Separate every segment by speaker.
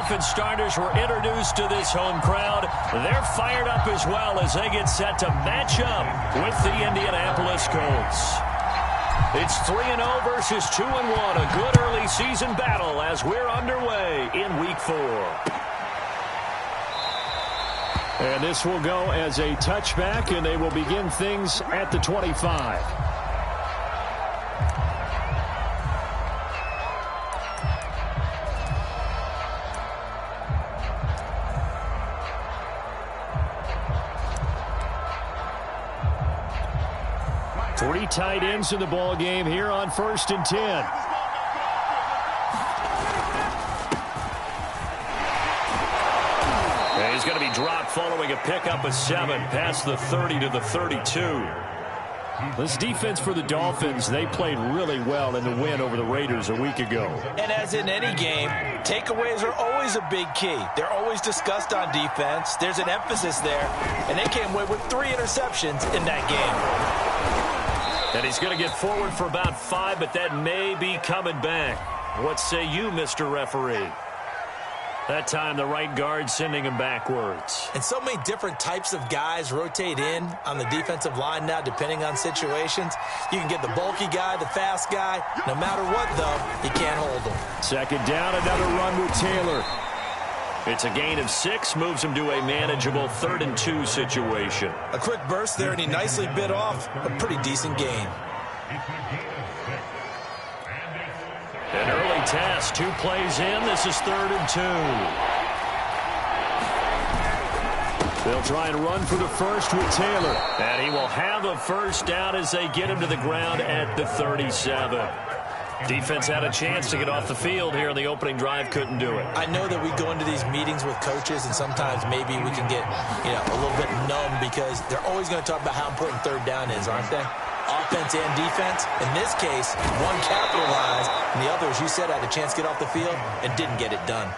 Speaker 1: Dolphins starters were introduced to this home crowd. They're fired up as well as they get set to match up with the Indianapolis Colts. It's 3-0 versus 2-1. A good early season battle as we're underway in Week 4.
Speaker 2: And this will go as a touchback, and they will begin things at the 25. Three tight ends in the ball game here on 1st and 10.
Speaker 1: And he's going to be dropped following a pickup of 7 past the 30 to the 32.
Speaker 2: This defense for the Dolphins, they played really well in the win over the Raiders a week ago.
Speaker 3: And as in any game, takeaways are always a big key. They're always discussed on defense. There's an emphasis there, and they came away with 3 interceptions in that game.
Speaker 1: And he's going to get forward for about 5, but that may be coming back. What say you, Mr. Referee? That time, the right guard sending him backwards.
Speaker 3: And so many different types of guys rotate in on the defensive line now, depending on situations. You can get the bulky guy, the fast guy. No matter what, though, you can't hold him.
Speaker 2: Second down, another run with Taylor.
Speaker 1: It's a gain of 6, moves him to a manageable 3rd and 2 situation.
Speaker 3: A quick burst there, and he nicely bit off a pretty decent gain.
Speaker 1: An early test, 2 plays in. This is 3rd and 2.
Speaker 2: They'll try and run for the first with Taylor.
Speaker 1: And he will have a first down as they get him to the ground at the 37. Defense had a chance to get off the field here in the opening drive, couldn't do it.
Speaker 3: I know that we go into these meetings with coaches, and sometimes maybe we can get, a little bit numb because they're always going to talk about how important 3rd down is, aren't they? Offense and defense. In this case, one capitalized, and the other, as you said, had a chance to get off the field and didn't get it done.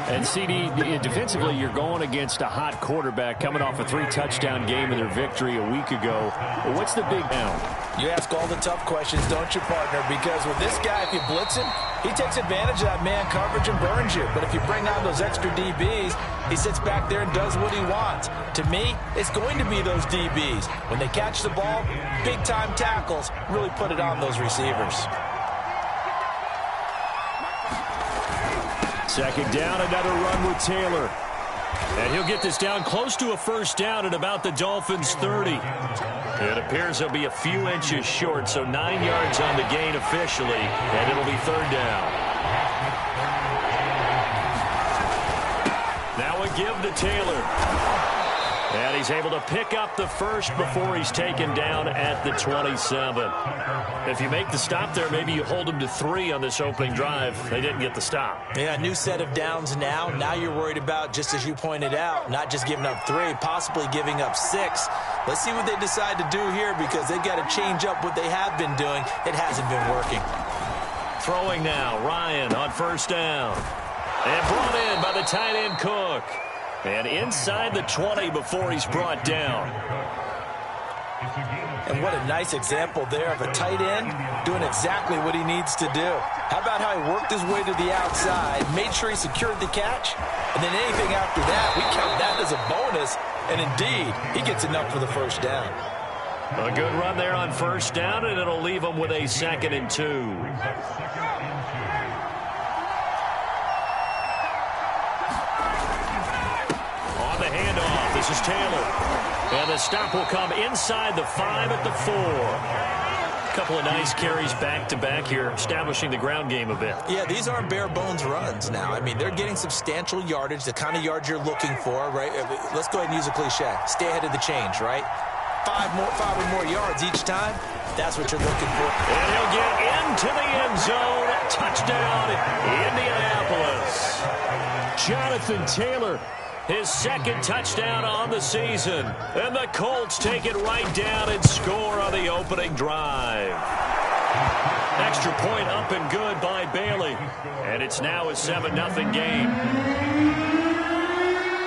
Speaker 2: And, CD, defensively, you're going against a hot quarterback coming off a 3-touchdown game in their victory a week ago. Well, what's the big down?
Speaker 3: You ask all the tough questions, don't you, partner? Because with this guy, if you blitz him, he takes advantage of that man coverage and burns you. But if you bring on those extra DBs, he sits back there and does what he wants. To me, it's going to be those DBs. When they catch the ball, big-time tackles really put it on those receivers.
Speaker 2: Second down, another run with Taylor.
Speaker 1: And he'll get this down close to a first down at about the Dolphins' 30. It appears he'll be a few inches short, so 9 yards on the gain officially, and it'll be 3rd down. Now a give to Taylor. And he's able to pick up the first before he's taken down at the 27. If you make the stop there, maybe you hold him to 3 on this opening drive. They didn't get the stop.
Speaker 3: Yeah, new set of downs now. Now you're worried about, just as you pointed out, not just giving up 3, possibly giving up 6. Let's see what they decide to do here because they've got to change up what they have been doing. It hasn't been working.
Speaker 1: Throwing now, Ryan on first down. And brought in by the tight end Cook. And inside the 20 before he's brought down.
Speaker 3: And what a nice example there of a tight end doing exactly what he needs to do. How about how he worked his way to the outside, made sure he secured the catch, and then anything after that, we count that as a bonus. And indeed, he gets enough for the first down.
Speaker 1: A good run there on first down, and it'll leave him with a 2nd and 2. This is Taylor. And the stop will come inside the 5 at the 4. A couple of nice carries back-to-back here, establishing the ground game a bit.
Speaker 3: Yeah, these aren't bare-bones runs now. I mean, they're getting substantial yardage, the kind of yards you're looking for, right? Let's go ahead and use a cliche. Stay ahead of the change, right? 5 or more yards each time. That's what you're looking for.
Speaker 1: And he'll get into the end zone. Touchdown, Indianapolis.
Speaker 2: Jonathan Taylor.
Speaker 1: His 2nd touchdown on the season. And the Colts take it right down and score on the opening drive. Extra point up and good by Bailey. And it's now a 7-0 game.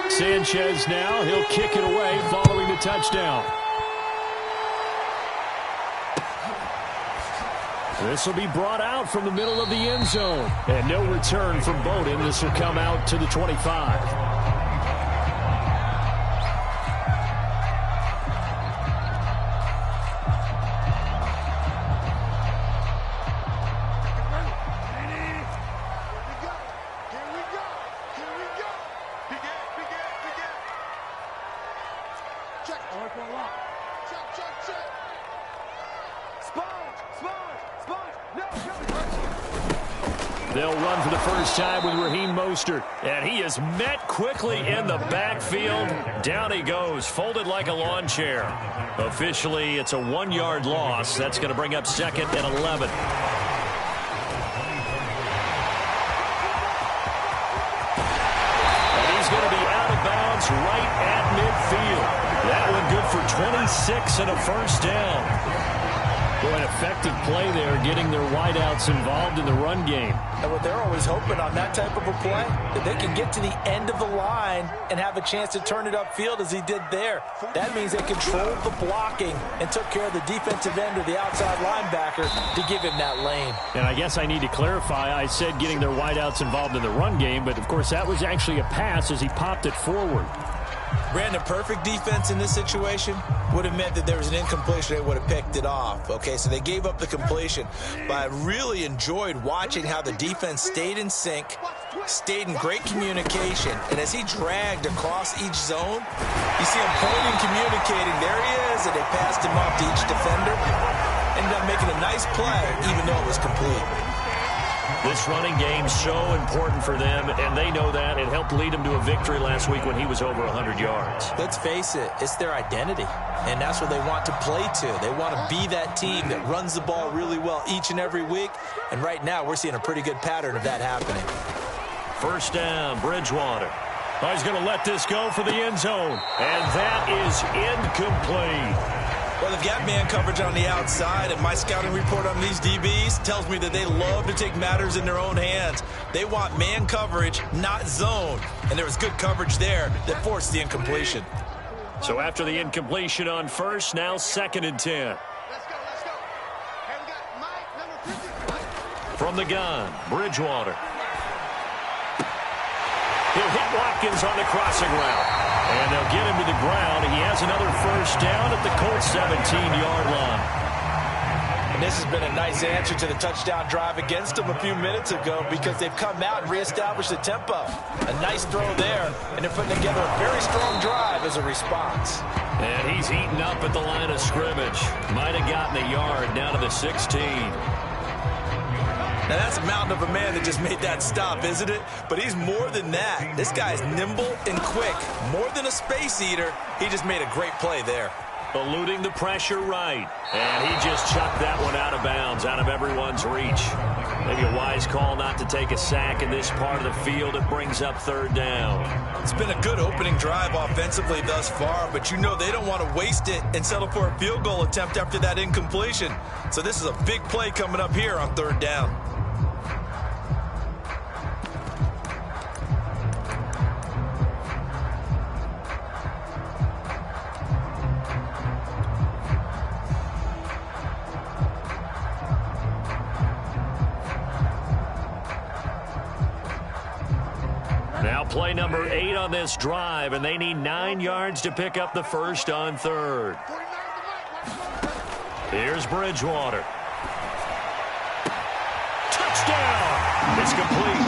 Speaker 2: Sanchez now. He'll kick it away following the touchdown. This will be brought out from the middle of the end zone. And no return from Bowden. This will come out to the 25. They'll run for the first time with Raheem Mostert.
Speaker 1: And he is met quickly in the backfield. Down he goes, folded like a lawn chair. Officially, it's a 1-yard loss. That's going to bring up 2nd and 11. And he's going to be out of bounds right at midfield. That one good for 26 and a first down.
Speaker 2: Boy, an effective play there, getting their wideouts involved in the run game.
Speaker 3: And what they're always hoping on that type of a play, that they can get to the end of the line and have a chance to turn it upfield as he did there. That means they controlled the blocking and took care of the defensive end or the outside linebacker to give him that lane.
Speaker 2: And I guess I need to clarify, I said getting their wideouts involved in the run game, but of course that was actually a pass as he popped it forward.
Speaker 3: Brandon, perfect defense in this situation would have meant that there was an incompletion. They would have picked it off. Okay, so they gave up the completion. But I really enjoyed watching how the defense stayed in sync, stayed in great communication. And as he dragged across each zone, you see him pointing, communicating. There he is, and they passed him off to each defender. Ended up making a nice play, even though it was complete.
Speaker 1: This running game's so important for them, and they know that. It helped lead them to a victory last week when he was over 100 yards.
Speaker 3: Let's face it, it's their identity, and that's what they want to play to. They want to be that team that runs the ball really well each and every week, and right now we're seeing a pretty good pattern of that happening.
Speaker 1: First down, Bridgewater. Oh, he's going to let this go for the end zone, and that is incomplete.
Speaker 3: Well, they've got man coverage on the outside, and my scouting report on these DBs tells me that they love to take matters in their own hands. They want man coverage, not zone. And there was good coverage there that forced the incompletion.
Speaker 1: So after the incompletion on first, now 2nd and 10.
Speaker 4: Let's go. Hey, we got Mike, number 50.
Speaker 1: From the gun, Bridgewater. He'll hit Watkins on the crossing route. And they'll get him to the ground. He has another first down at the Colts 17-yard line.
Speaker 3: And this has been a nice answer to the touchdown drive against them a few minutes ago because they've come out and reestablished the tempo. A nice throw there, and they're putting together a very strong drive as a response.
Speaker 1: And he's eaten up at the line of scrimmage. Might have gotten a yard down to the 16.
Speaker 3: Now, that's a mountain of a man that just made that stop, isn't it? But he's more than that. This guy's nimble and quick. More than a space eater, he just made a great play there.
Speaker 1: Eluding the pressure right. And he just chucked that one out of bounds, out of everyone's reach. Maybe a wise call not to take a sack in this part of the field. It brings up 3rd down.
Speaker 3: It's been a good opening drive offensively thus far, but you know they don't want to waste it and settle for a field goal attempt after that incompletion. So this is a big play coming up here on 3rd down.
Speaker 1: Now play number 8 on this drive, and they need 9 yards to pick up the first on 3rd. Here's Bridgewater. Touchdown! It's complete.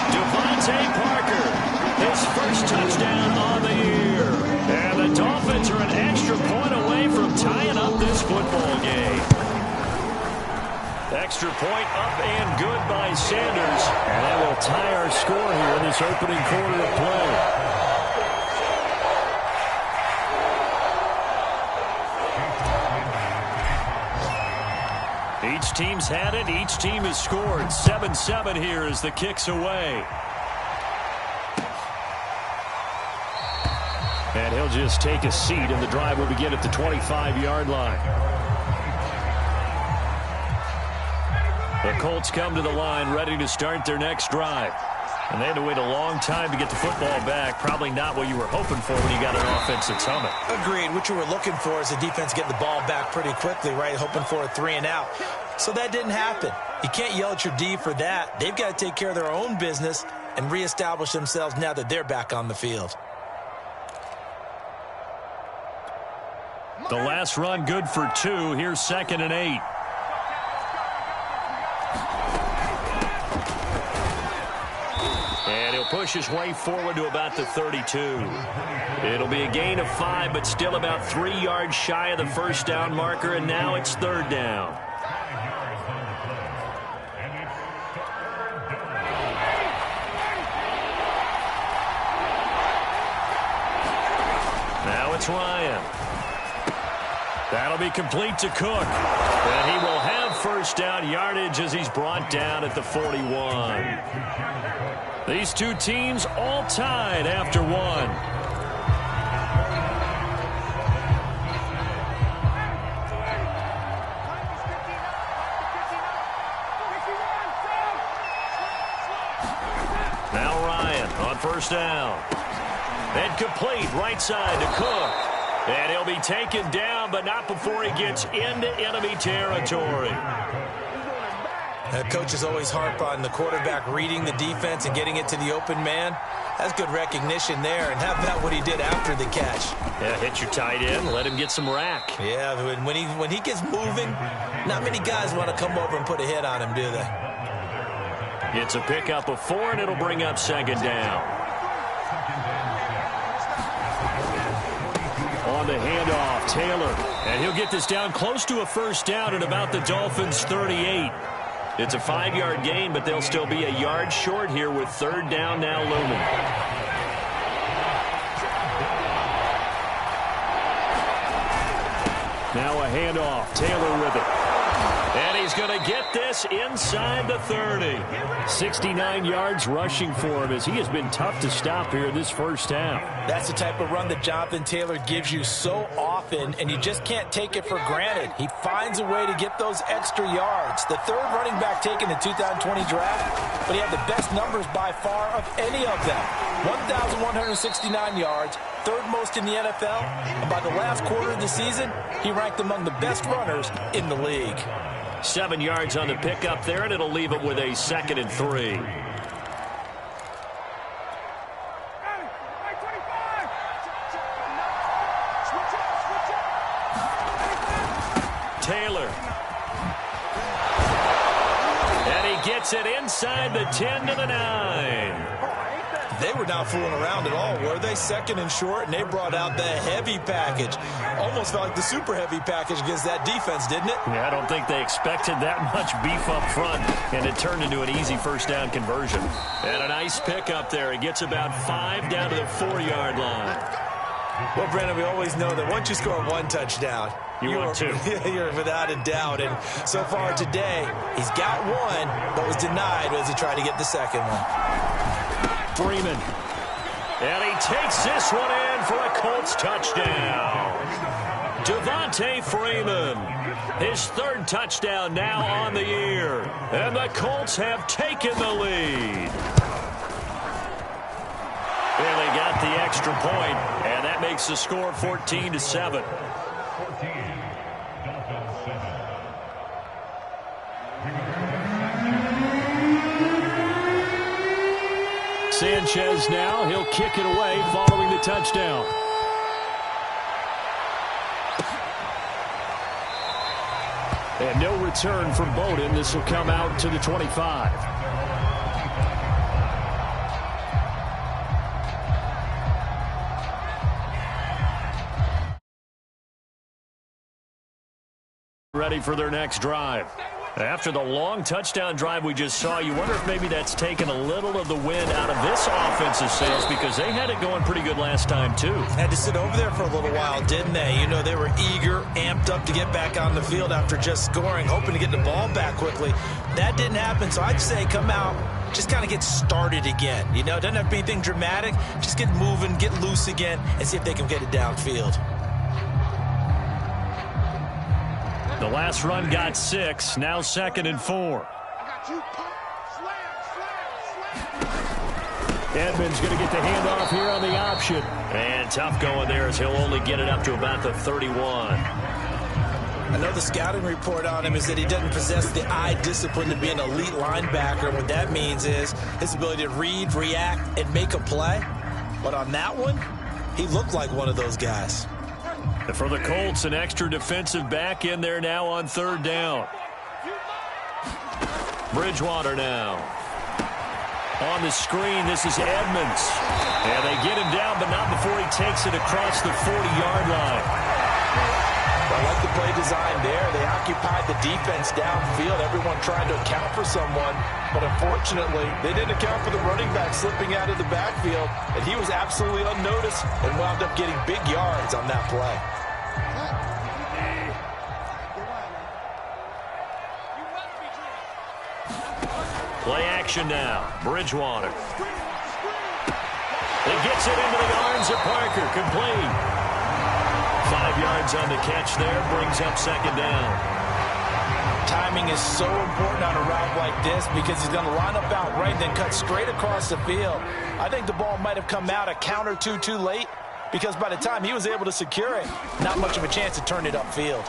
Speaker 1: Devontae Parker, his first touchdown on the year. And the Dolphins are an extra point away from tying up this football game. Extra point up and good by Sanders. And that will tie our score here in this opening quarter of play. Each team's had it. Each team has scored. 7-7 here as the kick's away. And he'll just take a seat, and the drive will begin at the 25-yard line. The Colts come to the line ready to start their next drive. And they had to wait a long time to get the football back. Probably not what you were hoping for when you got an offense that's humming.
Speaker 3: Agreed. What you were looking for is the defense getting the ball back pretty quickly, right? Hoping for a 3 and out. So that didn't happen. You can't yell at your D for that. They've got to take care of their own business and reestablish themselves now that they're back on the field.
Speaker 1: The last run good for 2. Here's 2nd and 8. And he'll push his way forward to about the 32. It'll be a gain of 5, but still about 3 yards shy of the first down marker, and now it's 3rd down. Now it's Ryan. That'll be complete to Cook. And he will have first down yardage as he's brought down at the 41. These two teams all tied after 1. Now Ryan on first down. And complete right side to Cook. And he'll be taken down, but not before he gets into enemy territory.
Speaker 3: Coaches always harp on the quarterback reading the defense and getting it to the open man. That's good recognition there. And how about what he did after the catch?
Speaker 1: Yeah, hit your tight end, let him get some rack.
Speaker 3: Yeah, when he gets moving, not many guys want to come over and put a hit on him, do they?
Speaker 1: It's a pickup of 4, and it'll bring up 2nd down. On the handoff, Taylor. And he'll get this down close to a first down at about the Dolphins' 38. It's a 5-yard gain, but they'll still be a yard short here with 3rd down now looming. Now a handoff, Taylor with it. And he's going to get this inside the 30. 69 yards rushing for him as he has been tough to stop here this first half.
Speaker 3: That's the type of run that Jonathan Taylor gives you so often, and you just can't take it for granted. He finds a way to get those extra yards. The 3rd running back taken in the 2020 draft, but he had the best numbers by far of any of them. 1,169 yards, 3rd most in the NFL, and by the last quarter of the season, he ranked among the best runners in the league.
Speaker 1: 7 yards on the pickup there, and it'll leave it with a 2nd and 3. Taylor. And he gets it inside the 10 to the 9.
Speaker 3: They were not fooling around at all, were they? 2nd and short, and they brought out the heavy package. Almost felt like the super heavy package against that defense, didn't it?
Speaker 1: Yeah, I don't think they expected that much beef up front, and it turned into an easy first down conversion. And a nice pickup there. He gets about 5 down to the 4-yard line.
Speaker 3: Well, Brandon, we always know that once you score 1 touchdown,
Speaker 1: you want 2.
Speaker 3: You're without a doubt. And so far today, he's got 1, but was denied as he tried to get the 2nd one.
Speaker 1: Freeman. And he takes this one in for a Colts touchdown. Devontae Freeman. His 3rd touchdown now on the year. And the Colts have taken the lead. And they got the extra point, and that makes the score 14-7. Sanchez now, he'll kick it away following the touchdown. And no return from Bowden. This will come out to the 25. Ready for their next drive. After the long touchdown drive we just saw, you wonder if maybe that's taken a little of the wind out of this offensive sails, because they had it going pretty good last time too.
Speaker 3: Had to sit over there for a little while, didn't they? You know, they were eager, amped up to get back on the field after just scoring, hoping to get the ball back quickly. That didn't happen, so I'd say come out, just kind of get started again. You know, it doesn't have to be anything dramatic. Just get moving, get loose again, and see if they can get it downfield.
Speaker 1: The last run got 6, now 2nd and 4.
Speaker 2: Edmonds going to get the handoff here on the option.
Speaker 1: And tough going there as he'll only get it up to about the 31.
Speaker 3: I know the scouting report on him is that he doesn't possess the eye discipline to be an elite linebacker. What that means is his ability to read, react, and make a play. But on that one, he looked like one of those guys.
Speaker 1: And for the Colts, an extra defensive back in there now on 3rd down. Bridgewater now. On the screen, this is Edmonds. And they get him down, but not before he takes it across the 40-yard line.
Speaker 3: I like the play design there. They occupied the defense downfield, everyone trying to account for someone. But unfortunately, they didn't account for the running back slipping out of the backfield. And he was absolutely unnoticed and wound up getting big yards on that play.
Speaker 1: Play action now. Bridgewater. He gets it into the arms of Parker. Complete. 5 yards on the catch there. Brings up 2nd down.
Speaker 3: Timing is so important on a route like this because he's going to line up out right and then cut straight across the field. I think the ball might have come out a count or two too late because by the time he was able to secure it, not much of a chance to turn it upfield.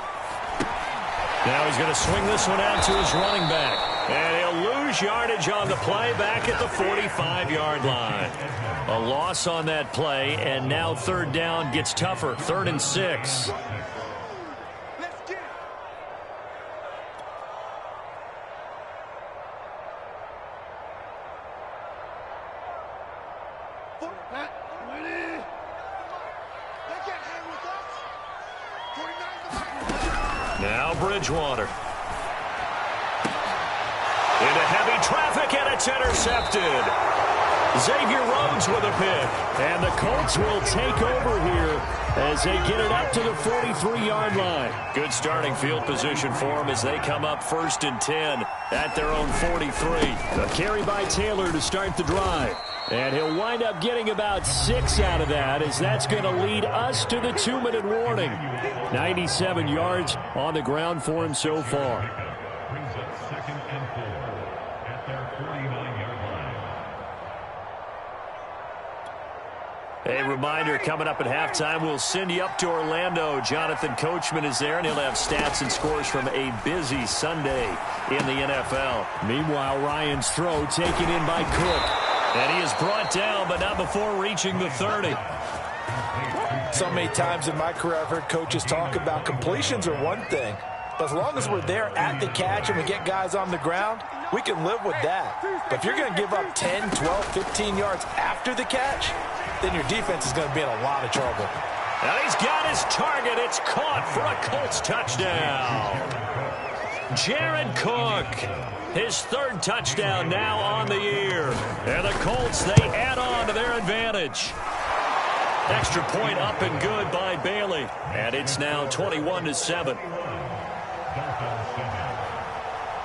Speaker 1: Now he's going to swing this one out to his running back. And he'll lose yardage on the play back at the 45-yard line. A loss on that play, and now 3rd down gets tougher. 3rd and 6.
Speaker 4: Let's get it. They can't hang with us. 49
Speaker 1: Now Bridgewater. Into heavy traffic, and it's intercepted. Xavier Rhodes with a pick.
Speaker 2: And the Colts will take over here as they get it up to the 43-yard line.
Speaker 1: Good starting field position for them as they come up 1st and 10 at their own 43.
Speaker 2: A carry by Taylor to start the drive. And he'll wind up getting about 6 out of that as that's going to lead us to the 2-minute warning. 97 yards on the ground for him so far.
Speaker 5: Brings up 2nd and 4 at their 49-yard line.
Speaker 1: A reminder, coming up at halftime, we'll send you up to Orlando. Jonathan Coachman is there, and he'll have stats and scores from a busy Sunday in the NFL.
Speaker 2: Meanwhile, Ryan's throw taken in by Cook.
Speaker 1: And he is brought down, but not before reaching the 30.
Speaker 3: So many times in my career, I've heard coaches talk about completions are one thing. But as long as we're there at the catch and we get guys on the ground, we can live with that. But if you're going to give up 10, 12, 15 yards after the catch, then your defense is going to be in a lot of trouble.
Speaker 1: Now he's got his target. It's caught for a Colts touchdown. Jared Cook, his 3rd touchdown now on the year. And the Colts, they add on to their advantage. Extra point up and good by Bailey. And it's now 21-7.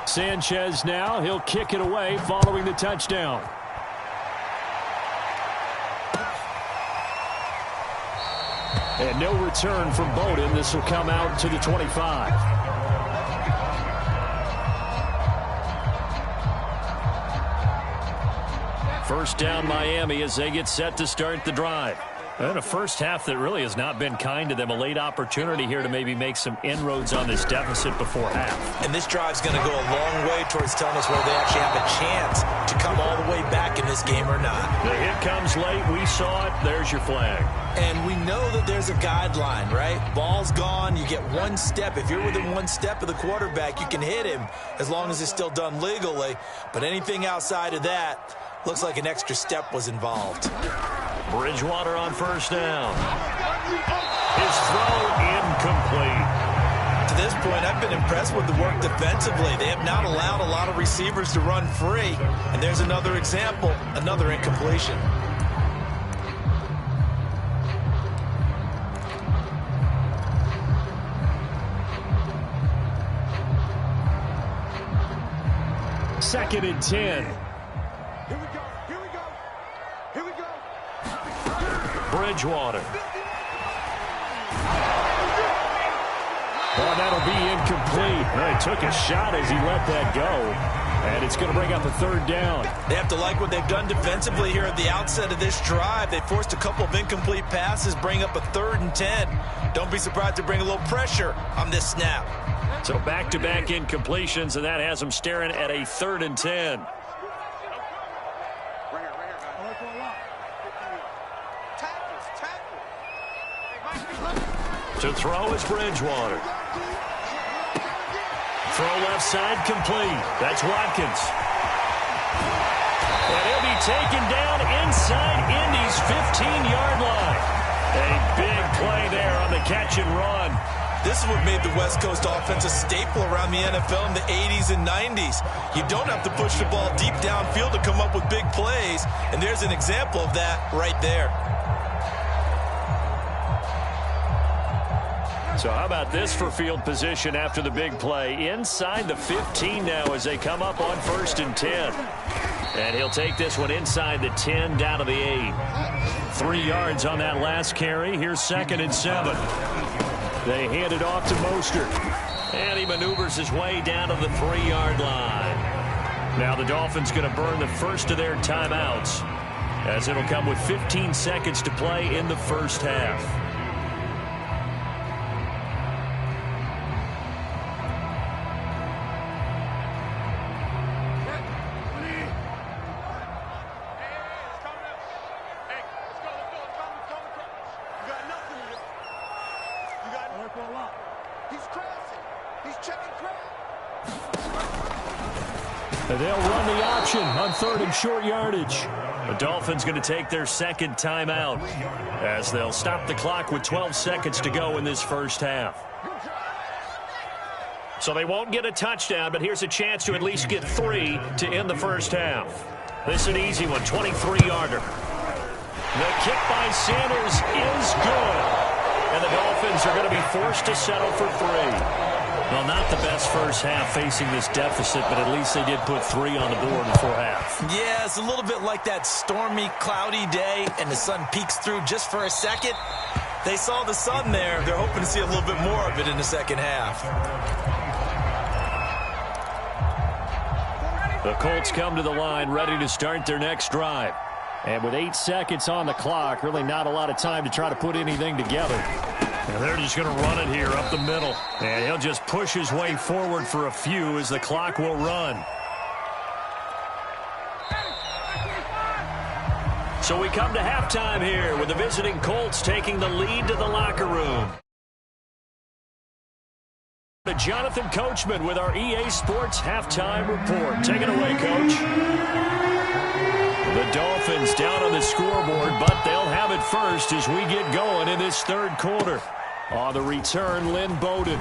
Speaker 2: Sanchez now, he'll kick it away following the touchdown. And no return from Bowden. This will come out to the 25.
Speaker 1: First down Miami as they get set to start the drive. And a first half that really has not been kind to them. A late opportunity here to maybe make some inroads on this deficit before half.
Speaker 3: And this drive's going to go a long way towards telling us whether they actually have a chance to come all the way back in this game or not.
Speaker 1: The hit comes late. We saw it. There's your flag.
Speaker 3: And we know that there's a guideline, right? Ball's gone. You get 1 step. If you're within 1 step of the quarterback, you can hit him as long as it's still done legally. But anything outside of that, looks like an extra step was involved.
Speaker 1: Bridgewater on first down. His throw incomplete.
Speaker 3: To this point, I've been impressed with the work defensively. They have not allowed a lot of receivers to run free. And there's another example, another incompletion.
Speaker 2: Second and 10.
Speaker 4: Here we go. Here we go. Here we go.
Speaker 1: Bridgewater.
Speaker 2: Oh, that'll be incomplete. Well, he took a shot as he let that go. And it's going to bring up a third down.
Speaker 3: They have to like what they've done defensively here at the outset of this drive. They forced a couple of incomplete passes, bring up a 3rd and 10. Don't be surprised to bring a little pressure on this snap.
Speaker 2: So back-to-back incompletions, and that has them staring at a 3rd and 10. To throw is Bridgewater. Throw left side complete. That's Watkins. And he'll be taken down inside Indy's 15-yard line. A big play there on the catch and run.
Speaker 3: This is what made the West Coast offense a staple around the NFL in the 80s and 90s. You don't have to push the ball deep downfield to come up with big plays, and there's an example of that right there.
Speaker 2: So how about this for field position after the big play? Inside the 15 now as they come up on 1st and 10. And he'll take this one inside the 10 down to the 8. 3 yards on that last carry. Here's 2nd and 7. They hand it off to Mostert. And he maneuvers his way down to the 3-yard line. Now the Dolphins going to burn the first of their timeouts, as it'll come with 15 seconds to play in the first half. They'll run the option on 3rd and short yardage. The Dolphins going to take their 2nd timeout, as they'll stop the clock with 12 seconds to go in this first half. So they won't get a touchdown, but here's a chance to at least get 3 to end the first half. This is an easy one, 23-yarder. The kick by Sanders is good. And the Dolphins are going to be forced to settle for 3. Well, not the best first half facing this deficit, but at least they did put 3 on the board before half.
Speaker 3: Yeah, it's a little bit like that stormy, cloudy day, and the sun peeks through just for a second. They saw the sun there. They're hoping to see a little bit more of it in the second half.
Speaker 2: The Colts come to the line ready to start their next drive. And with 8 seconds on the clock, really not a lot of time to try to put anything together. And they're just going to run it here up the middle. And he'll just push his way forward for a few as the clock will run. So we come to halftime here with the visiting Colts taking the lead to the locker room. Jonathan Coachman with our EA Sports halftime report. Take it away, Coach. The Dolphins down on the scoreboard, but they'll have it first as we get going in this 3rd quarter. On the return, Lynn Bowden.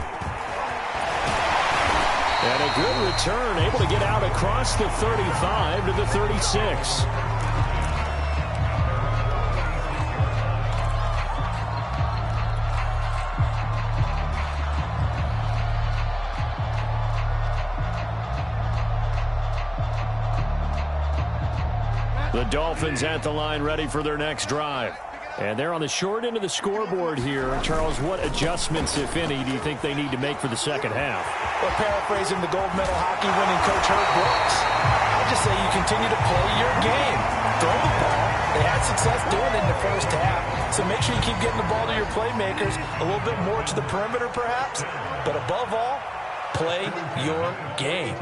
Speaker 2: And a good return, able to get out across the 35 to the 36. The Dolphins at the line ready for their next drive. And they're on the short end of the scoreboard here. Charles, what adjustments, if any, do you think they need to make for the second half?
Speaker 3: Well, paraphrasing the gold medal hockey winning coach Herb Brooks, I just say you continue to play your game. Throw the ball. They had success doing it in the first half. So make sure you keep getting the ball to your playmakers, a little bit more to the perimeter perhaps. But above all, play your game.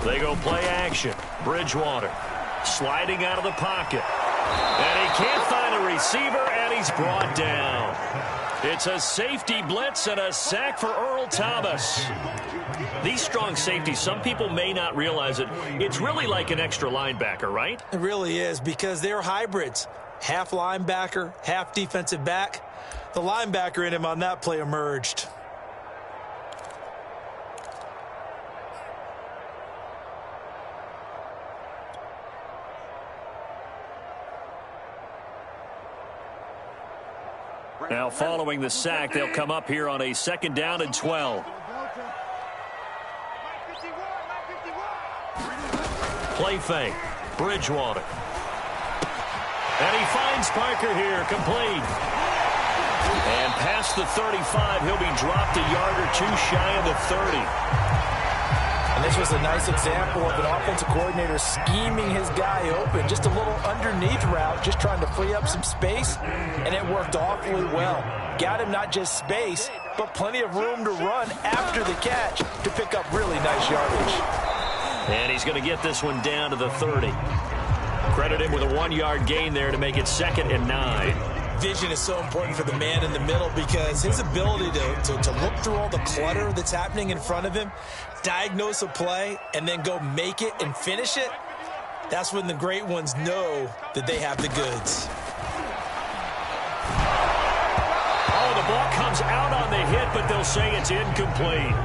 Speaker 2: They go play action. Bridgewater sliding out of the pocket. And he can't find a receiver, and he's brought down. It's a safety blitz and a sack for Earl Thomas. These strong safeties, some people may not realize it. It's really like an extra linebacker, right?
Speaker 3: It really is, because they're hybrids. Half linebacker, half defensive back. The linebacker in him on that play emerged.
Speaker 2: Now following the sack, they'll come up here on a 2nd down and 12. Play fake. Bridgewater. And he finds Parker here, complete. And past the 35, he'll be dropped a yard or two shy of the 30.
Speaker 3: And This was a nice example of an offensive coordinator scheming his guy open. Just a little underneath route, just trying to free up some space, and it worked awfully well. Got him not just space, but plenty of room to run after the catch to pick up really nice yardage.
Speaker 1: And he's going to get this one down to the 30. Credit him with a 1-yard gain there to make it 2nd and 9.
Speaker 3: Vision is so important for the man in the middle because his ability to look through all the clutter that's happening in front of him, diagnose a play, and then go make it and finish it, that's when the great ones know that they have the goods.
Speaker 1: Oh, the ball comes out on the hit, but they'll say it's incomplete.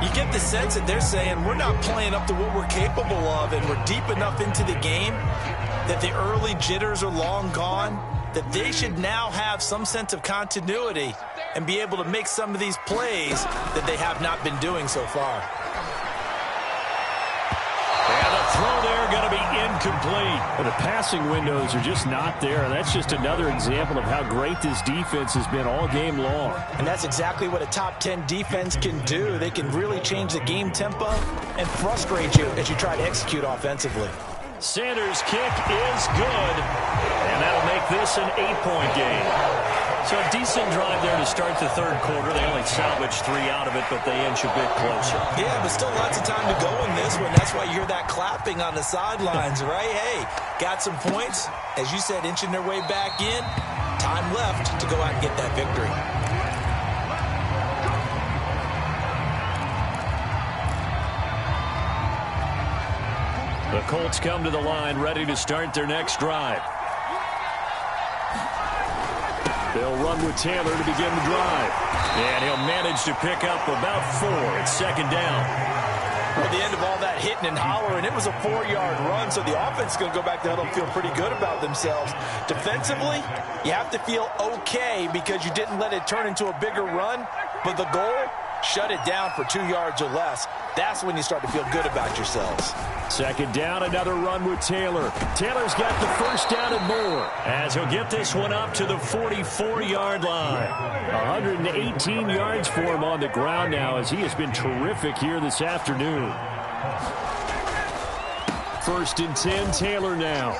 Speaker 3: You get the sense that they're saying we're not playing up to what we're capable of, and we're deep enough into the game that the early jitters are long gone, that they should now have some sense of continuity and be able to make some of these plays that they have not been doing so far.
Speaker 1: And the throw there going to be incomplete.
Speaker 2: Well, the passing windows are just not there. That's just another example of how great this defense has been all game long.
Speaker 3: And that's exactly what a top 10 defense can do. They can really change the game tempo and frustrate you as you try to execute offensively.
Speaker 1: Sanders' kick is good, and that'll make this an 8-point game. So a decent drive there to start the third quarter. They only salvaged 3 out of it, but they inch a bit closer.
Speaker 3: Yeah, but still lots of time to go in this one. That's why you hear that clapping on the sidelines, right? Hey, got some points. As you said, inching their way back in. Time left to go out and get that victory.
Speaker 1: The Colts come to the line, ready to start their next drive.
Speaker 2: They'll run with Taylor to begin the drive.
Speaker 1: And he'll manage to pick up about 4. It's 2nd down.
Speaker 3: At the end of all that hitting and hollering, it was a 4-yard run, so the offense is going to go back there and feel pretty good about themselves. Defensively, you have to feel okay because you didn't let it turn into a bigger run, but the goal, shut it down for 2 yards or less. That's when you start to feel good about yourselves.
Speaker 2: 2nd down, another run with Taylor. Taylor's got the first down and more,
Speaker 1: as he'll get this one up to the 44-yard line.
Speaker 2: 118 yards for him on the ground now as he has been terrific here this afternoon. 1st and 10, Taylor now.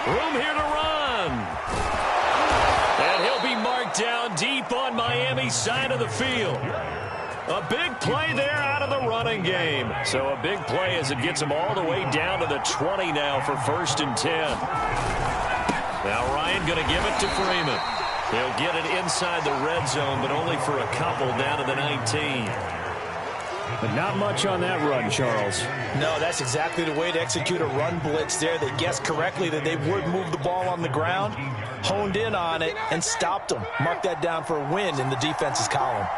Speaker 1: Room here to run. And he'll be marked down deep on Miami's side of the field. A big play there out of the running game. So a big play as it gets him all the way down to the 20 now for 1st and 10. Now Ryan going to give it to Freeman. He'll get it inside the red zone, but only for a couple down to the 19.
Speaker 2: But not much on that run, Charles.
Speaker 3: No, that's exactly the way to execute a run blitz there. They guessed correctly that they would move the ball on the ground, honed in on it, and stopped them. Mark that down for a win in the defense's column.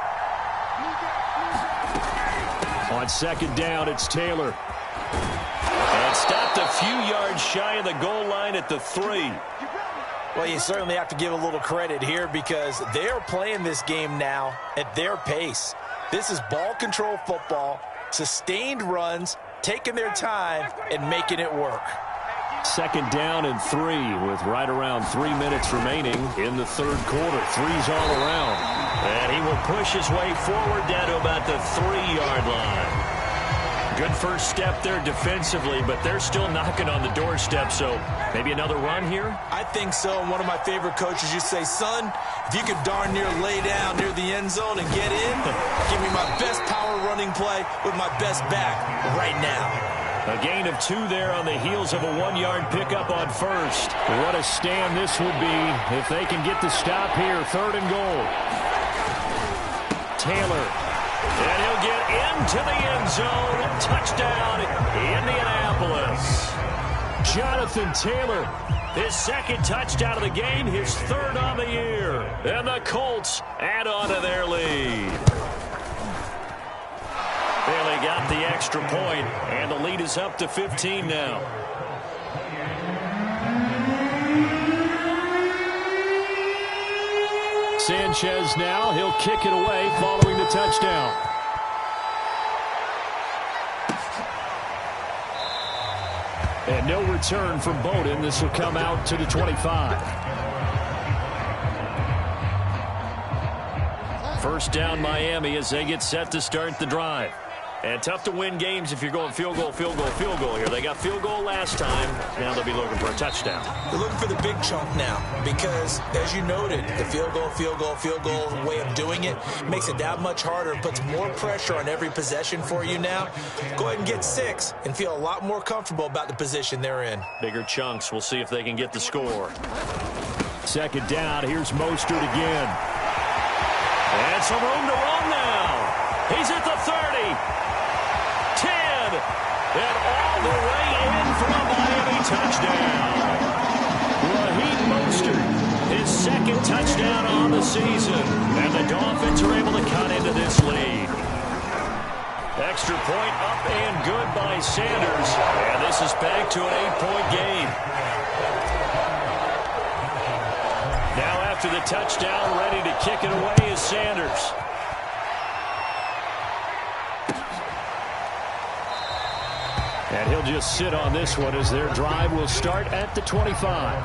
Speaker 2: On 2nd down, it's Taylor.
Speaker 1: And stopped a few yards shy of the goal line at the 3.
Speaker 3: Well, you certainly have to give a little credit here because they're playing this game now at their pace. This is ball control football, sustained runs, taking their time, and making it work.
Speaker 2: 2nd down and 3 with right around 3 minutes remaining in the third quarter. 3's all around.
Speaker 1: And he will push his way forward down to about the 3-yard line. Good first step there defensively, but they're still knocking on the doorstep, so maybe another run here?
Speaker 3: I think so. And one of my favorite coaches, you say, son, if you could darn near lay down near the end zone and get in, give me my best power running play with my best back right now.
Speaker 2: A gain of 2 there on the heels of a 1-yard pickup on 1st. What a stand this would be if they can get the stop here. 3rd and goal. Taylor.
Speaker 1: And he'll get into the end zone. Touchdown, Indianapolis.
Speaker 2: Jonathan Taylor.
Speaker 1: His 2nd touchdown of the game, his 3rd on the year. And the Colts add on to their lead. Bailey got the extra point, and the lead is up to 15 now.
Speaker 2: Sanchez now, he'll kick it away following the touchdown. And no return from Bowden. This will come out to the 25.
Speaker 1: 1st down Miami as they get set to start the drive.
Speaker 2: And tough to win games if you're going field goal, field goal, field goal here. They got field goal last time. Now they'll be looking for a touchdown.
Speaker 3: They're looking for the big chunk now because, as you noted, the field goal way of doing it makes it that much harder and puts more pressure on every possession for you now. Go ahead and get 6 and feel a lot more comfortable about the position they're in.
Speaker 2: Bigger chunks. We'll see if they can get the score. Second down. Here's Mostert again. And some room to run now. He's at the 30. 10, and all the way in for a Miami touchdown. Raheem Mostert, his second touchdown on the season, and the Dolphins are able to cut into this lead. Extra point up and good by Sanders, and this is back to an 8-point game. Now after the touchdown, ready to kick it away is Sanders. And he'll just sit on this one as their drive will start at the 25.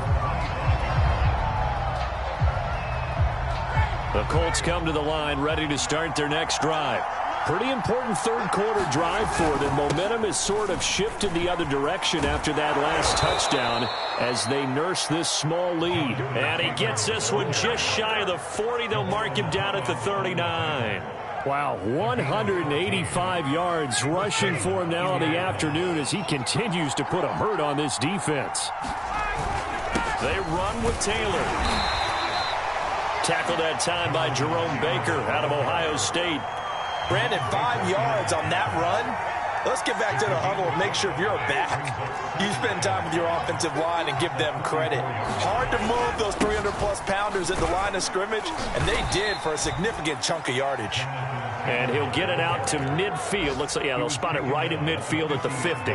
Speaker 2: The Colts come to the line ready to start their next drive. Pretty important third quarter drive for them. Momentum has sort of shifted the other direction after that last touchdown as they nurse this small lead. And he gets this one just shy of the 40. They'll mark him down at the 39. Wow, 185 yards rushing for him now in the afternoon as he continues to put a hurt on this defense. They run with Taylor. Tackled that time by Jerome Baker out of Ohio State.
Speaker 3: Brandon, 5 yards on that run. Let's get back to the huddle and make sure if you're a back, you spend time with your offensive line and give them credit. Hard to move those 300-plus pounders at the line of scrimmage, and they did for a significant chunk of yardage.
Speaker 2: And he'll get it out to midfield. Looks like, yeah, they'll spot it right at midfield at the 50.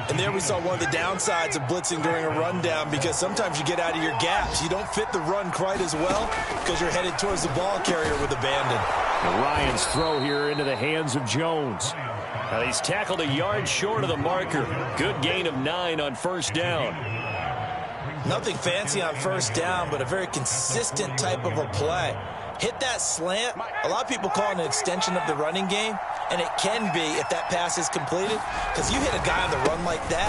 Speaker 3: And there we saw one of the downsides of blitzing during a rundown because sometimes you get out of your gaps. You don't fit the run quite as well because you're headed towards the ball carrier with abandon.
Speaker 2: And Ryan's throw here into the hands of Jones. Now he's tackled a yard short of the marker. Good gain of 9 on first down.
Speaker 3: Nothing fancy on first down, but a very consistent type of a play. Hit that slant. A lot of people call it an extension of the running game, and it can be if that pass is completed, because you hit a guy on the run like that,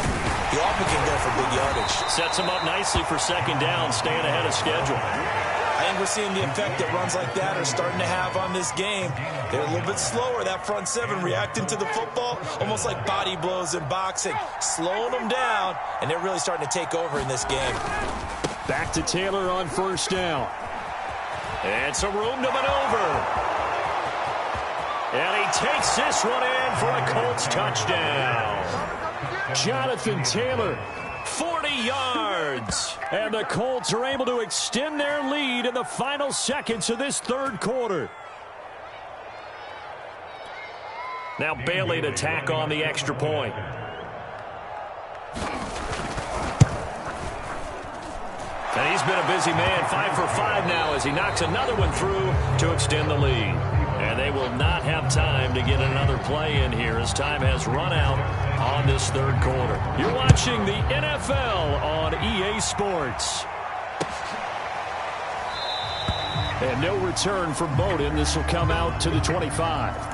Speaker 3: you often can go for big yardage.
Speaker 2: Sets him up nicely for second down, staying ahead of schedule.
Speaker 3: I think we're seeing the effect that runs like that are starting to have on this game. They're a little bit slower, that front seven, reacting to the football, almost like body blows in boxing, slowing them down, and they're really starting to take over in this game.
Speaker 2: Back to Taylor on first down. And some room to maneuver. And he takes this one in for a Colts touchdown. Jonathan Taylor, 40 yards. And the Colts are able to extend their lead in the final seconds of this third quarter. Now Bailey to tack on the extra point. And he's been a busy man, 5 for 5 now as he knocks another one through to extend the lead. And they will not have time to get another play in here as time has run out on this third quarter. You're watching the NFL on EA Sports. And no return from Bowden. This will come out to the 25.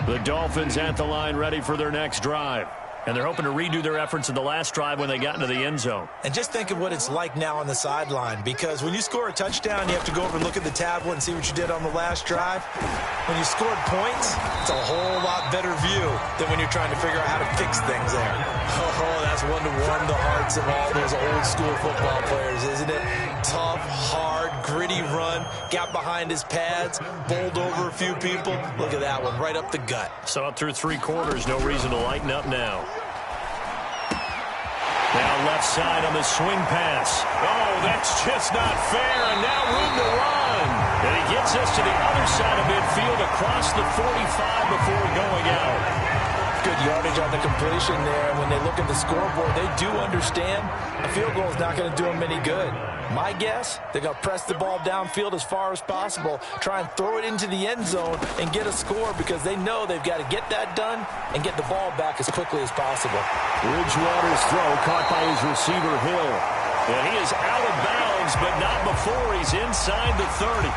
Speaker 2: The Dolphins at the line ready for their next drive. And they're hoping to redo their efforts in the last drive when they got into the end zone.
Speaker 3: And just think of what it's like now on the sideline, because when you score a touchdown, you have to go over and look at the tablet and see what you did on the last drive. When you scored points, it's a whole lot better view than when you're trying to figure out how to fix things there. Oh, that's one to warm the hearts of all those old school football players, isn't it? Tough, hard, gritty run, got behind his pads, bowled over a few people. Look at that one, right up the gut.
Speaker 2: So up through 3 quarters, no reason to lighten up now. Now left side on the swing pass. Oh, that's just not fair, and now room to run. And he gets us to the other side of midfield across the 45 before going out.
Speaker 3: Good yardage on the completion there. When they look at the scoreboard, they do understand a field goal is not going to do them any good. My guess, they're going to press the ball downfield as far as possible, try and throw it into the end zone and get a score because they know they've got to get that done and get the ball back as quickly as possible.
Speaker 2: Bridgewater's throw caught by his receiver, Hill. And he is out of bounds, but not before he's inside the 30.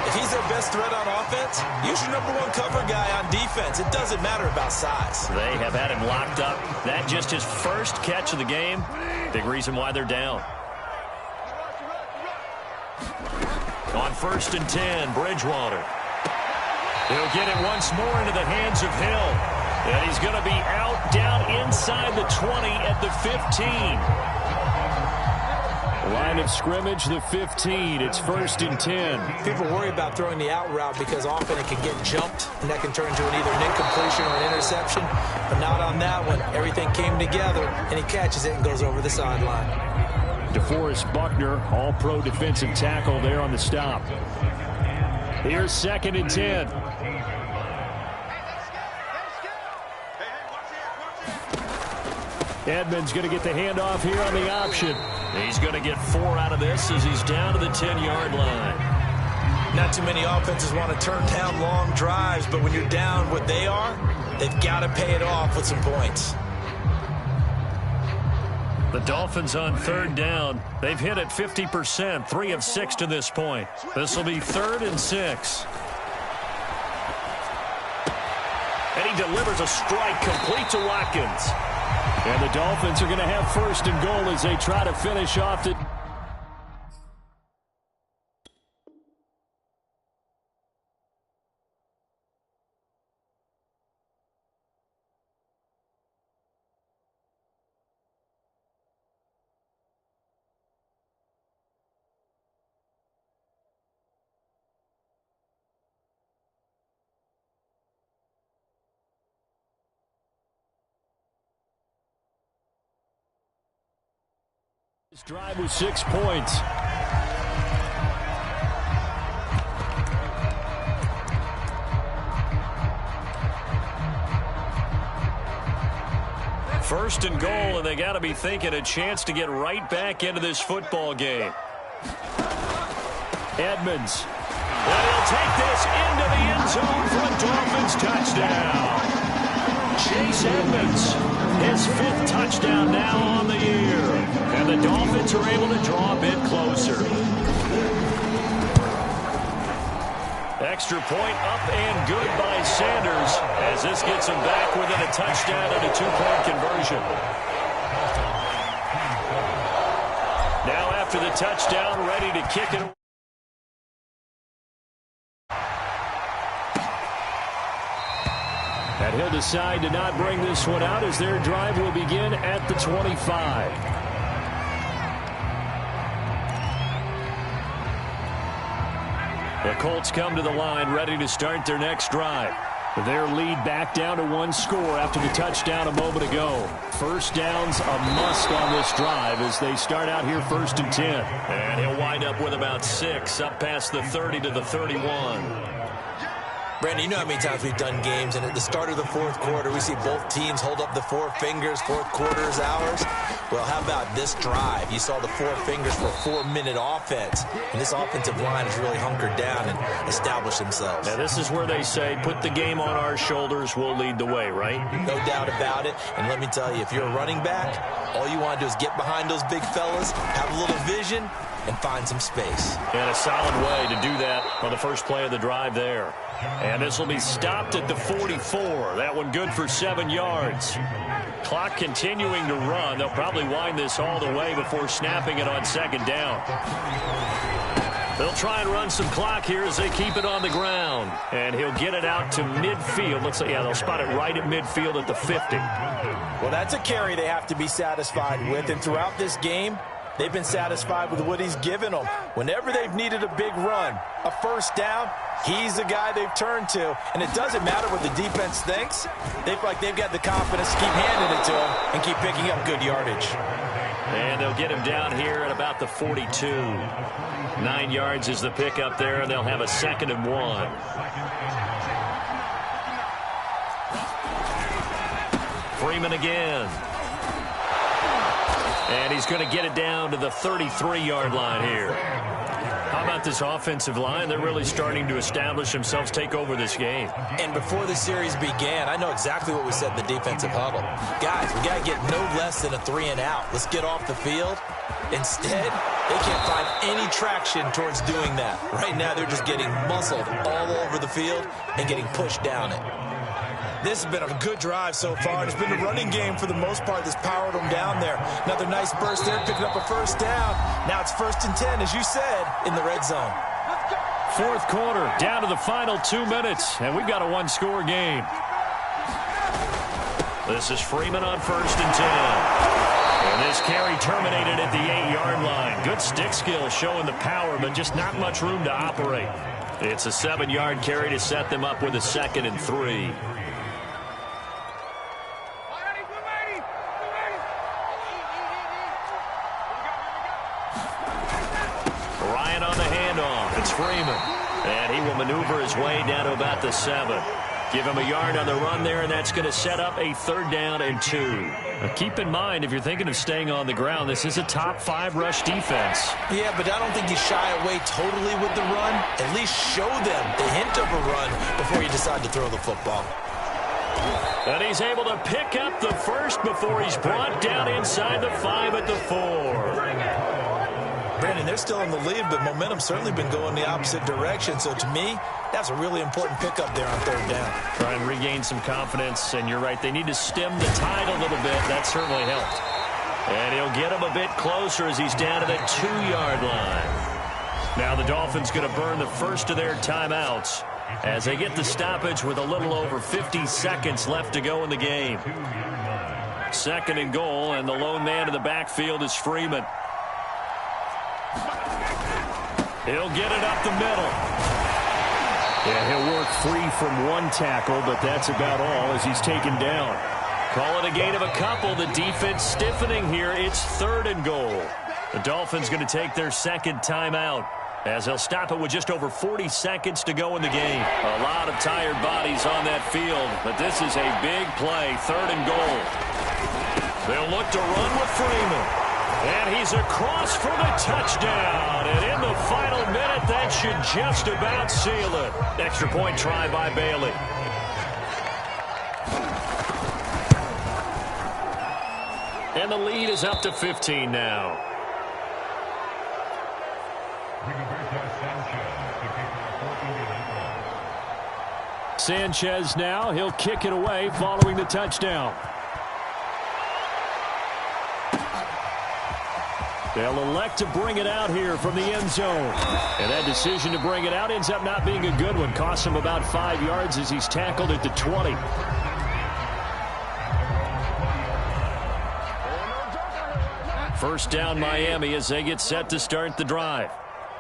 Speaker 3: If he's their best threat on offense, use your #1 cover guy on defense. It doesn't matter about size.
Speaker 2: They have had him locked up. That just his first catch of the game. Big reason why they're down. On 1st and 10, Bridgewater. He'll get it once more into the hands of Hill. And he's going to be out down inside the 20 at the 15. Line of scrimmage, the 15. It's 1st and 10.
Speaker 3: People worry about throwing the out route because often it can get jumped, and that can turn into either an incompletion or an interception. But not on that one. Everything came together, and he catches it and goes over the sideline.
Speaker 2: DeForest Buckner, all-pro defensive tackle there on the stop. Here's 2nd and 10. Edmonds going to get the handoff here on the option. He's going to get 4 out of this as he's down to the 10-yard line.
Speaker 3: Not too many offenses want to turn down long drives, but when you're down what they are, they've got to pay it off with some points.
Speaker 2: The Dolphins on 3rd down. They've hit it 50%, 3 of 6 to this point. This will be 3rd and 6. And he delivers a strike complete to Watkins. And the Dolphins are going to have 1st and goal as they try to finish off the... This drive was 6 points. First and goal, and they got to be thinking a chance to get right back into this football game. Edmonds. And he'll take this into the end zone for a Dolphins touchdown. Chase Edmonds, his 5th touchdown now on the year. And the Dolphins are able to draw a bit closer. Extra point up and good by Sanders as this gets him back within a touchdown and a 2-point conversion. Now after the touchdown, ready to kick it. And he'll decide to not bring this one out as their drive will begin at the 25. The Colts come to the line ready to start their next drive. Their lead back down to 1 score after the touchdown a moment ago. First down's a must on this drive as they start out here 1st and 10. And he'll wind up with about 6 up past the 30 to the 31.
Speaker 3: Brandon, you know how many times we've done games, and at the start of the 4th quarter, we see both teams hold up the 4 fingers, 4th quarter is ours. Well, how about this drive? You saw the 4 fingers for a 4-minute offense, and this offensive line has really hunkered down and established themselves.
Speaker 2: Now, this is where they say, put the game on our shoulders, we'll lead the way, right?
Speaker 3: No doubt about it, and let me tell you, if you're a running back, all you want to do is get behind those big fellas, have a little vision, and find some space.
Speaker 2: And a solid way to do that on the first play of the drive there. And this will be stopped at the 44. That one good for 7 yards. Clock continuing to run. They'll probably wind this all the way before snapping it on 2nd down. They'll try and run some clock here as they keep it on the ground. And he'll get it out to midfield. Looks like, yeah, they'll spot it right at midfield at the 50.
Speaker 3: Well, that's a carry they have to be satisfied with. And throughout this game, they've been satisfied with what he's given them. Whenever they've needed a big run, a first down, he's the guy they've turned to. And it doesn't matter what the defense thinks. They feel like they've got the confidence to keep handing it to him and keep picking up good yardage.
Speaker 2: And they'll get him down here at about the 42. 9 yards is the pickup there, and they'll have a 2nd and 1. Freeman again. And he's going to get it down to the 33-yard line here. How about this offensive line? They're really starting to establish themselves, take over this game.
Speaker 3: And before the series began, I know exactly what we said in the defensive huddle. Guys, we got to get no less than a 3 and out. Let's get off the field Instead, they can't find any traction towards doing that. Right now, they're just getting muscled all over the field and getting pushed down it. This has been a good drive so far. It's been the running game for the most part that's powered them down there. Another nice burst there, picking up a first down. Now it's 1st and 10, as you said, in the red zone.
Speaker 2: Fourth quarter, down to the final 2 minutes, and we've got a one-score game.
Speaker 1: This is Freeman on 1st and 10. And this carry terminated at the 8-yard line. Good stick skill showing the power, but just not much room to operate. It's a 7-yard carry to set them up with a 2nd and 3. Ryan on the handoff. It's Freeman. And he will maneuver his way down to about the 7. Give him a yard on the run there, and that's going to set up a 3rd down and 2.
Speaker 2: Now keep in mind, if you're thinking of staying on the ground, this is a top 5 rush defense.
Speaker 3: Yeah, but I don't think you shy away totally with the run. At least show them the hint of a run before you decide to throw the football.
Speaker 1: And he's able to pick up the first before he's brought down inside the 5 at the 4.
Speaker 3: Brandon, they're still in the lead, but momentum's certainly been going the opposite direction. So to me, that's a really important pickup there on 3rd down.
Speaker 2: Try and regain some confidence, and you're right, they need to stem the tide a little bit. That certainly helped.
Speaker 1: And he'll get him a bit closer as he's down to the 2-yard line.
Speaker 2: Now the Dolphins going to burn the first of their timeouts as they get the stoppage with a little over 50 seconds left to go in the game. 2nd and goal, and the lone man in the backfield is Freeman. He'll get it up the middle. Yeah, he'll work free from one tackle, but that's about all as he's taken down.
Speaker 1: Call it a gain of a couple. The defense stiffening here. It's 3rd and goal.
Speaker 2: The Dolphins going to take their 2nd timeout as they'll stop it with just over 40 seconds to go in the game.
Speaker 1: A lot of tired bodies on that field, but this is a big play. 3rd and goal. They'll look to run with Freeman. And he's across for the touchdown. And in the final minute, that should just about seal it.
Speaker 2: Extra point try by Bailey.
Speaker 1: And the lead is up to 15 now.
Speaker 2: Sanchez now. He'll kick it away following the touchdown. They'll elect to bring it out here from the end zone. And that decision to bring it out ends up not being a good one. Costs him about 5 yards as he's tackled at the 20. First down Miami as they get set to start the drive.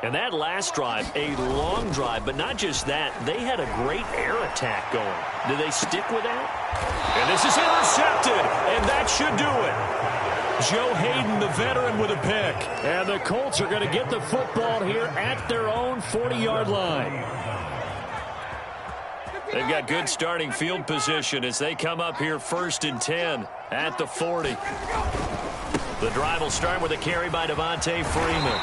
Speaker 1: And that last drive, a long drive, but not just that. They had a great air attack going. Do they stick with that?
Speaker 2: And this is intercepted, and that should do it. Joe Hayden, the veteran, with a pick. And the Colts are going to get the football here at their own 40-yard line.
Speaker 1: They've got good starting field position as they come up here 1st and 10 at the 40. The drive will start with a carry by Devontae Freeman.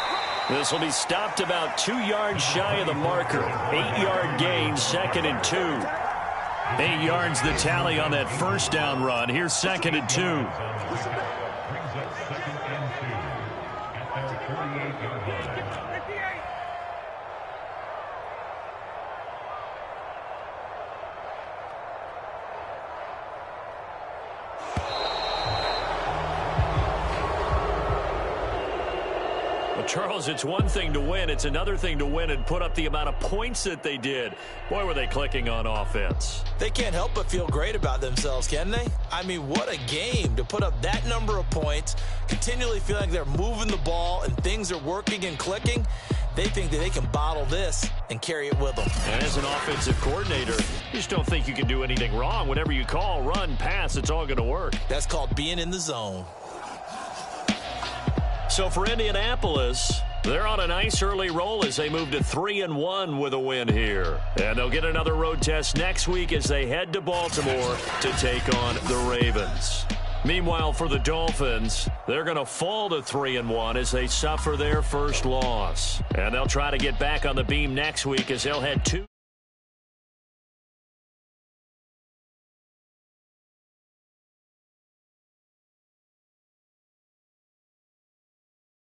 Speaker 1: This will be stopped about 2 yards shy of the marker. 8-yard gain, 2nd and 2.
Speaker 2: 8 yards the tally on that first down run. Here's 2nd and 2.
Speaker 1: Charles, it's one thing to win. It's another thing to win and put up the amount of points that they did. Boy, were they clicking on offense.
Speaker 3: They can't help but feel great about themselves, can they? I mean, what a game to put up that number of points, continually feeling like they're moving the ball and things are working and clicking. They think that they can bottle this and carry it with them.
Speaker 1: And as an offensive coordinator, you just don't think you can do anything wrong. Whatever you call, run, pass, it's all going to work.
Speaker 3: That's called being in the zone.
Speaker 1: So for Indianapolis, they're on a nice early roll as they move to 3-1 with a win here. And they'll get another road test next week as they head to Baltimore to take on the Ravens. Meanwhile, for the Dolphins, they're going to fall to 3-1 as they suffer their first loss. And they'll try to get back on the beam next week as they'll head to